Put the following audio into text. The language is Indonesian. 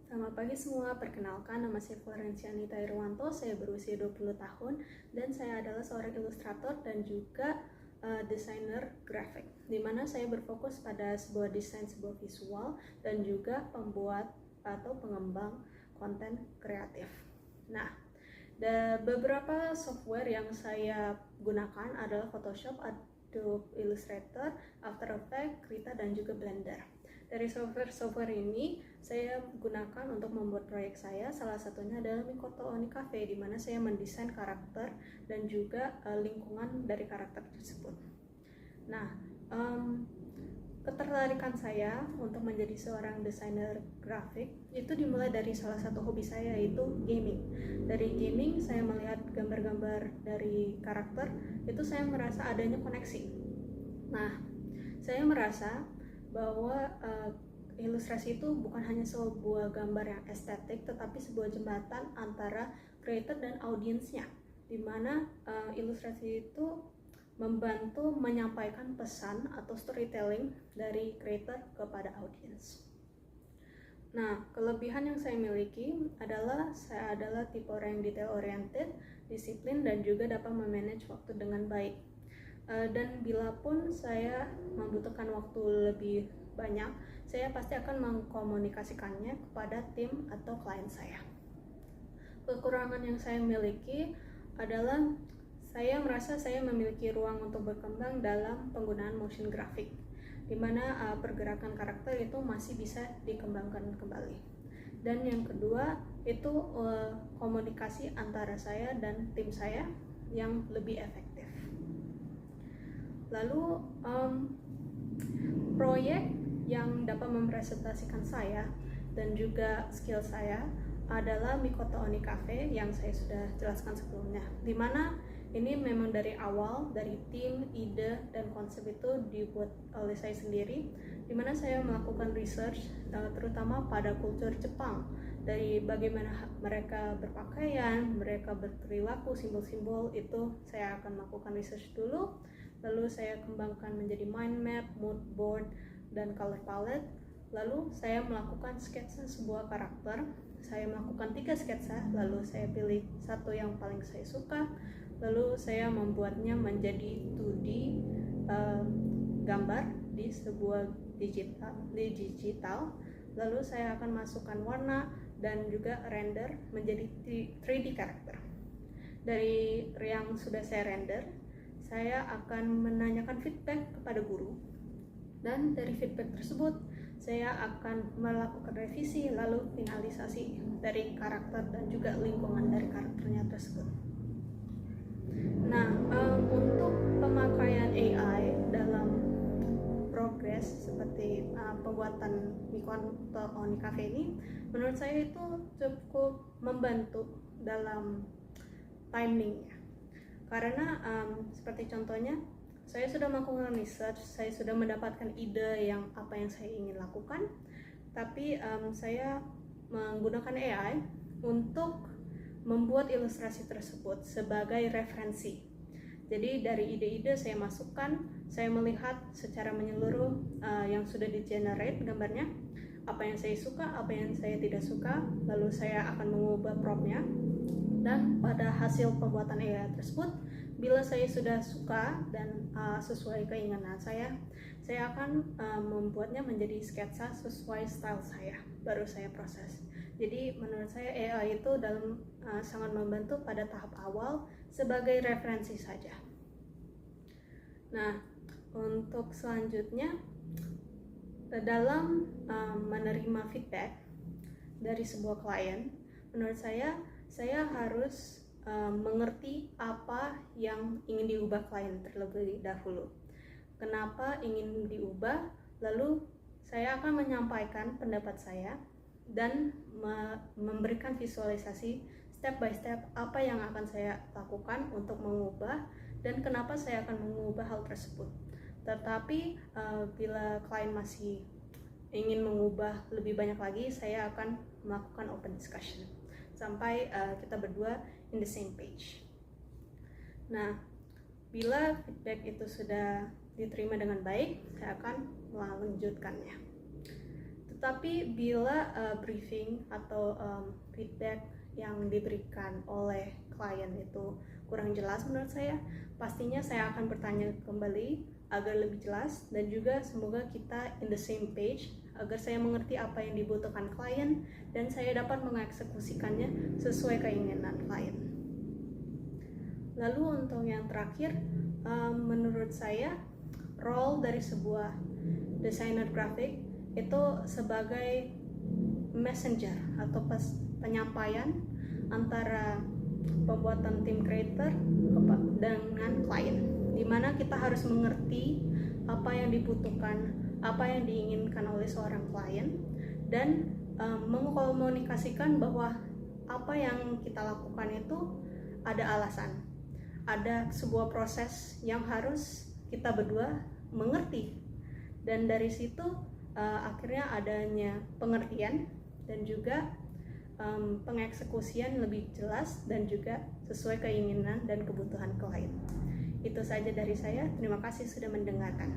Selamat pagi semua, perkenalkan nama saya Florencianita Irwanto, saya berusia 20 tahun dan saya adalah seorang ilustrator dan juga desainer grafik, di mana saya berfokus pada sebuah desain sebuah visual dan juga pembuat atau pengembang konten kreatif. Nah, beberapa software yang saya gunakan adalah Photoshop, Adobe Illustrator, After Effects, Krita, dan juga Blender. Dari software ini saya gunakan untuk membuat proyek saya. Salah satunya adalah Mikoto Oni Cafe, di mana saya mendesain karakter dan juga lingkungan dari karakter tersebut. Nah, ketertarikan saya untuk menjadi seorang desainer grafik itu dimulai dari salah satu hobi saya, yaitu gaming. Dari gaming saya melihat gambar-gambar dari karakter, itu saya merasa adanya koneksi. Nah, saya merasa bahwa ilustrasi itu bukan hanya sebuah gambar yang estetik, tetapi sebuah jembatan antara creator dan audiensnya, di mana ilustrasi itu membantu menyampaikan pesan atau storytelling dari creator kepada audiens. Nah, kelebihan yang saya miliki adalah saya adalah tipe orang yang detail oriented, disiplin, dan juga dapat memanage waktu dengan baik. Dan bila pun saya membutuhkan waktu lebih banyak, saya pasti akan mengkomunikasikannya kepada tim atau klien saya. Kekurangan yang saya miliki adalah saya merasa saya memiliki ruang untuk berkembang dalam penggunaan motion graphic, di mana pergerakan karakter itu masih bisa dikembangkan kembali. Dan yang kedua itu komunikasi antara saya dan tim saya yang lebih efektif. Lalu proyek yang dapat mempresentasikan saya dan juga skill saya adalah Mikoto Oni Cafe yang saya sudah jelaskan sebelumnya, di mana ini memang dari awal, dari tim, ide, dan konsep itu dibuat oleh saya sendiri, di mana saya melakukan research terutama pada kultur Jepang, dari bagaimana mereka berpakaian, mereka berperilaku, simbol-simbol itu saya akan melakukan research dulu. Lalu saya kembangkan menjadi mind map, mood board, dan color palette. Lalu saya melakukan sketsa sebuah karakter. Saya melakukan 3 sketsa, lalu saya pilih satu yang paling saya suka. Lalu saya membuatnya menjadi 2D gambar di sebuah digital. Lalu saya akan masukkan warna dan juga render menjadi 3D karakter. Dari yang sudah saya render, saya akan menanyakan feedback kepada guru, dan dari feedback tersebut saya akan melakukan revisi lalu finalisasi dari karakter dan juga lingkungan dari karakternya tersebut. Nah, untuk pemakaian AI dalam progres seperti pembuatan Mikoto Oni Cafe ini, menurut saya itu cukup membantu dalam timingnya. Karena seperti contohnya, saya sudah melakukan research, saya sudah mendapatkan ide yang apa yang saya ingin lakukan, tapi saya menggunakan AI untuk membuat ilustrasi tersebut sebagai referensi. Jadi dari ide-ide saya masukkan, saya melihat secara menyeluruh yang sudah di-generate gambarnya, apa yang saya suka, apa yang saya tidak suka, lalu saya akan mengubah propnya. Dan pada hasil pembuatan AI tersebut, bila saya sudah suka dan sesuai keinginan saya akan membuatnya menjadi sketsa sesuai style saya, baru saya proses. Jadi menurut saya AI itu sangat membantu pada tahap awal sebagai referensi saja. Nah, untuk selanjutnya, dalam menerima feedback dari sebuah klien, menurut saya harus mengerti apa yang ingin diubah klien terlebih dahulu. Kenapa ingin diubah, lalu saya akan menyampaikan pendapat saya dan memberikan visualisasi step by step apa yang akan saya lakukan untuk mengubah dan kenapa saya akan mengubah hal tersebut. Tetapi bila klien masih ingin mengubah lebih banyak lagi, saya akan melakukan open discussion sampai kita berdua in the same page. Nah, bila feedback itu sudah diterima dengan baik, saya akan melanjutkannya. Tetapi bila briefing atau feedback yang diberikan oleh klien itu kurang jelas menurut saya, pastinya saya akan bertanya kembali agar lebih jelas, dan juga semoga kita in the same page agar saya mengerti apa yang dibutuhkan klien dan saya dapat mengeksekusikannya sesuai keinginan klien. Lalu untuk yang terakhir, menurut saya role dari sebuah desainer grafik itu sebagai messenger atau penyampaian antara pembuatan tim creator dengan klien, dimana kita harus mengerti apa yang dibutuhkan, apa yang diinginkan oleh seorang klien, dan mengkomunikasikan bahwa apa yang kita lakukan itu ada alasan, ada sebuah proses yang harus kita berdua mengerti, dan dari situ akhirnya adanya pengertian dan juga pengeksekusian lebih jelas dan juga sesuai keinginan dan kebutuhan klien. Itu saja dari saya. Terima kasih sudah mendengarkan.